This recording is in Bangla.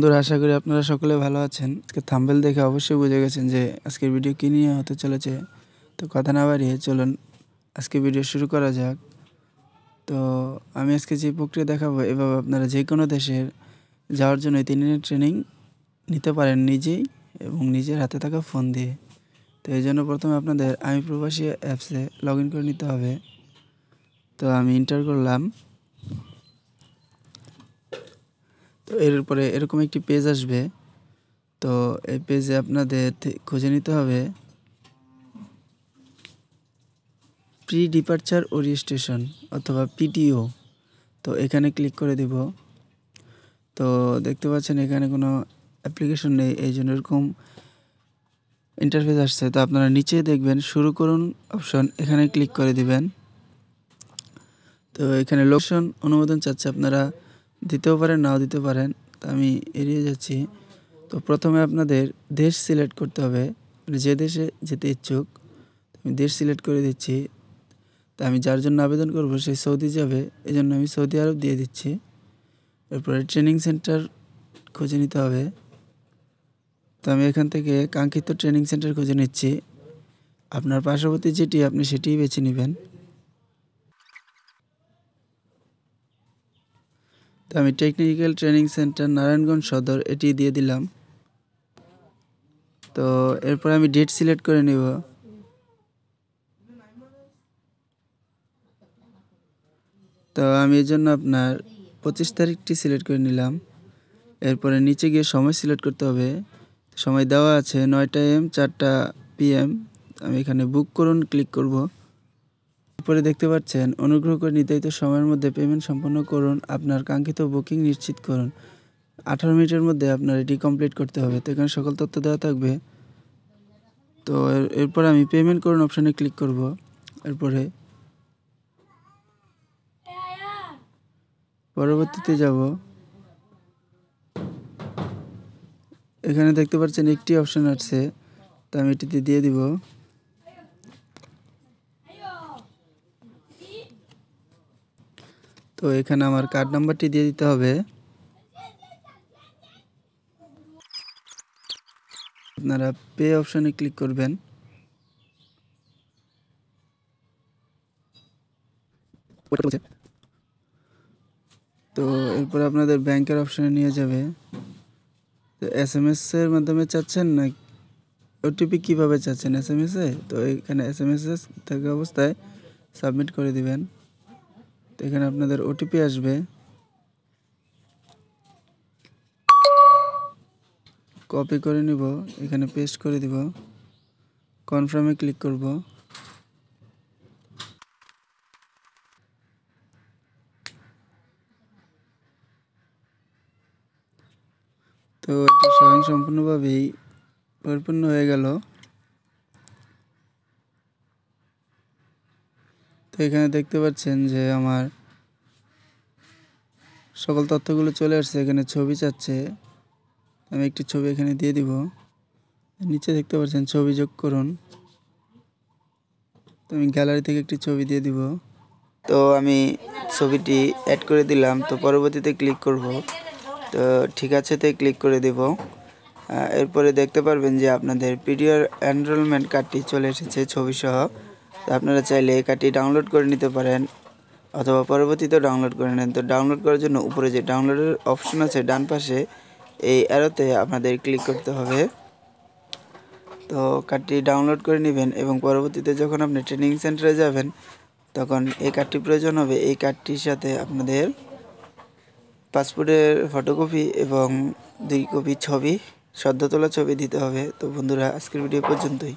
বন্ধুরা, আশা করি আপনারা সকলে ভালো আছেন। আজকে থাম্বনেল দেখে অবশ্যই বুঝে গেছেন যে আজকের ভিডিও কী নিয়ে হতে চলেছে। তো কথা না বাড়িয়ে চলুন আজকে ভিডিও শুরু করা যাক। তো আমি আজকে যে প্রক্রিয়া দেখাবো, এভাবে আপনারা যে কোনো দেশের যাওয়ার জন্য 3 দিনের ট্রেনিং নিতে পারেন নিজেই এবং নিজের হাতে থাকা ফোন দিয়ে। তো এই জন্য প্রথমে আপনাদের আমি প্রবাসী অ্যাপসে লগ ইন করে নিতে হবে। তো আমি এন্টার করলাম। তো এরপরে এরকম একটি পেজ আসবে। তো এই পেজে আপনাদের খুঁজে নিতে হবে প্রি ডিপারচার ওরিয়েন্টেশন অথবা পিটিও। তো এখানে ক্লিক করে দিব। তো দেখতে পাচ্ছেন এখানে কোনো অ্যাপ্লিকেশন নেই, এই জন্য এরকম ইন্টারফেস আসছে। তো আপনারা নিচে দেখবেন শুরু করুন অপশন, এখানে ক্লিক করে দিবেন। তো এখানে লোকেশন অনুমোদন চাচ্ছে, আপনারা দিতেও পারেন নাও দিতে পারেন। তো আমি এড়িয়ে যাচ্ছি। তো প্রথমে আপনাদের দেশ সিলেক্ট করতে হবে, যে দেশে যেতে ইচ্ছুক। আমি দেশ সিলেক্ট করে দিচ্ছি। তা আমি যার জন্য আবেদন করব সেই সৌদি যাবে, এই জন্য আমি সৌদি আরব দিয়ে দিচ্ছি। এরপরে ট্রেনিং সেন্টার খুঁজে নিতে হবে। তো আমি এখান থেকে কাঙ্ক্ষিত ট্রেনিং সেন্টার খুঁজে নিচ্ছি। আপনার পার্শ্ববর্তী যেটি আপনি সেটিই বেছে নেবেন। তো আমি টেকনিক্যাল ট্রেনিং সেন্টার নারায়ণগঞ্জ সদর এটি দিয়ে দিলাম। তো এরপর আমি ডেট সিলেক্ট করে নেব। তো আমি এর জন্য আপনার 25 তারিখটি সিলেক্ট করে নিলাম। এরপরে নিচে গিয়ে সময় সিলেক্ট করতে হবে। সময় দেওয়া আছে 9টা AM 4টা PM। আমি এখানে বুক করুন ক্লিক করব। এরপরে দেখতে পাচ্ছেন অনুগ্রহ করে নির্ধারিত সময়ের মধ্যে পেমেন্ট সম্পন্ন করুন, আপনার কাঙ্ক্ষিত বুকিং নিশ্চিত করুন। 18 মিনিটের মধ্যে আপনার এটি কমপ্লিট করতে হবে। তো এখানে সকল তথ্য দেওয়া থাকবে। তো এরপর আমি পেমেন্ট করুন অপশানে ক্লিক করব। এরপরে পরবর্তীতে যাব। এখানে দেখতে পাচ্ছেন একটি অপশান আছে, তো আমি এটিতে দিয়ে দিব। তো এখানে আমার কার্ড নাম্বারটি দিয়ে দিতে হবে। আপনারা পে অপশানে ক্লিক করবেন। তো এরপর আপনাদের ব্যাংকের অপশানে নিয়ে যাবে। তো SMS এর মাধ্যমে চাচ্ছেন না ওটিপি কীভাবে চাচ্ছেন SMS এ? তো এখানে SMS থাকা অবস্থায় সাবমিট করে দিবেন। তো এখানে আপনাদের ওটিপি আসবে, কপি করে নিব, এখানে পেস্ট করে দিব, কনফার্মে ক্লিক করব। তো এটি স্বয়ংসম্পূর্ণভাবেই পরিপূর্ণ হয়ে গেল। তো এখানে দেখতে পাচ্ছেন যে আমার সকল তথ্যগুলো চলে আসছে। এখানে ছবি চাচ্ছে, আমি একটি ছবি এখানে দিয়ে দিব। নিচে দেখতে পাচ্ছেন ছবি যোগ করুন, তো আমি গ্যালারি থেকে একটি ছবি দিয়ে দিব। তো আমি ছবিটি অ্যাড করে দিলাম। তো পরবর্তীতে ক্লিক করব। তো ঠিক আছেতে ক্লিক করে দেব। এরপরে দেখতে পারবেন যে আপনাদের পিডিআর এনরোলমেন্ট কার্ডটি চলে এসেছে ছবি সহ। তো আপনারা চাইলে এই কার্ডটি ডাউনলোড করে নিতে পারেন অথবা পরবর্তীতে ডাউনলোড করে নেন। তো ডাউনলোড করার জন্য উপরে যে ডাউনলোডের অপশন আছে ডান পাশে, এই অ্যারোতে আপনাদের ক্লিক করতে হবে। তো কার্ডটি ডাউনলোড করে নেবেন এবং পরবর্তীতে যখন আপনি ট্রেনিং সেন্টারে যাবেন তখন এই কার্ডটি প্রয়োজন হবে। এই কার্ডটির সাথে আপনাদের পাসপোর্টের ফটোকপি এবং 2 কপি ছবি, সদ্য তোলা ছবি দিতে হবে। তো বন্ধুরা, আজকের ভিডিও পর্যন্তই।